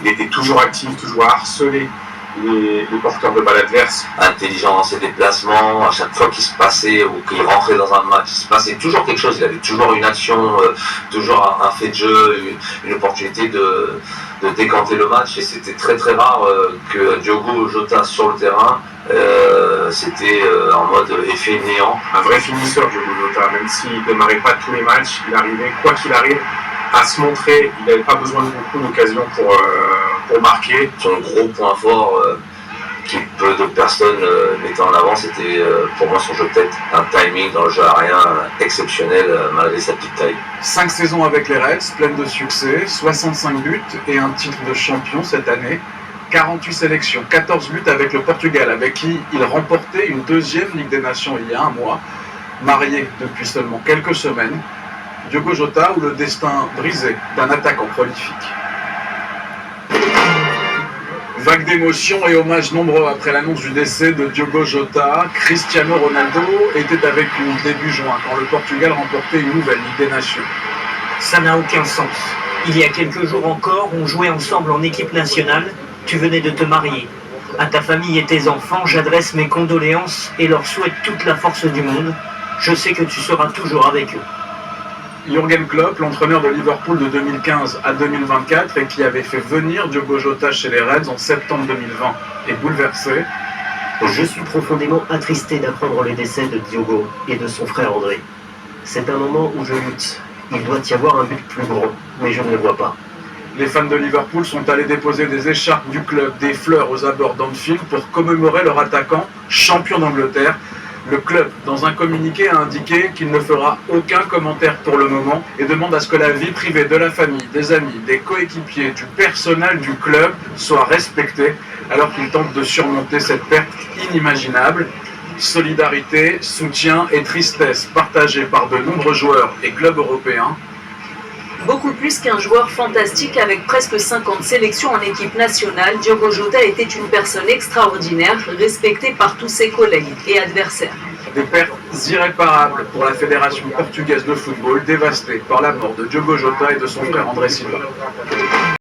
il était toujours actif, toujours à harceler les porteurs de balle adverses. Intelligent dans ses déplacements, à chaque fois qu'il se passait ou qu'il rentrait dans un match, il se passait toujours quelque chose, il avait toujours une action, toujours un fait de jeu, une opportunité de décanter le match, et c'était très très rare que Diogo Jota sur le terrain, c'était en mode effet néant. Un vrai finisseur, Diogo Jota, même s'il ne démarrait pas tous les matchs, il arrivait, quoi qu'il arrive, à se montrer. Il n'avait pas besoin de beaucoup d'occasions pour marquer. Son gros point fort qui peu de personnes mettaient en avant, c'était pour moi son jeu de tête. Un timing dans le jeu aérien exceptionnel malgré sa petite taille. 5 saisons avec les Reds, pleines de succès, 65 buts et un titre de champion cette année. 48 sélections, 14 buts avec le Portugal, avec qui il remportait une deuxième Ligue des Nations il y a un mois. Marié depuis seulement quelques semaines, Diogo Jota ou le destin brisé d'un attaquant prolifique. Vague d'émotions et hommages nombreux après l'annonce du décès de Diogo Jota. Cristiano Ronaldo était avec nous début juin quand le Portugal remportait une nouvelle Ligue des Nations. Ça n'a aucun sens. Il y a quelques jours encore, on jouait ensemble en équipe nationale. Tu venais de te marier. À ta famille et tes enfants, j'adresse mes condoléances et leur souhaite toute la force du monde. Je sais que tu seras toujours avec eux. Jürgen Klopp, l'entraîneur de Liverpool de 2015 à 2024 et qui avait fait venir Diogo Jota chez les Reds en septembre 2020, est bouleversé. Je suis profondément attristé d'apprendre le décès de Diogo et de son frère André. C'est un moment où je lutte. Il doit y avoir un but plus grand, mais je ne le vois pas. Les fans de Liverpool sont allés déposer des écharpes du club, des fleurs aux abords d'Anfield pour commémorer leur attaquant, champion d'Angleterre. Le club, dans un communiqué, a indiqué qu'il ne fera aucun commentaire pour le moment et demande à ce que la vie privée de la famille, des amis, des coéquipiers, du personnel du club soit respectée alors qu'il tente de surmonter cette perte inimaginable. Solidarité, soutien et tristesse partagés par de nombreux joueurs et clubs européens. Beaucoup plus qu'un joueur fantastique avec presque 50 sélections en équipe nationale, Diogo Jota était une personne extraordinaire, respectée par tous ses collègues et adversaires. Des pertes irréparables pour la Fédération portugaise de football, dévastée par la mort de Diogo Jota et de son frère André Silva.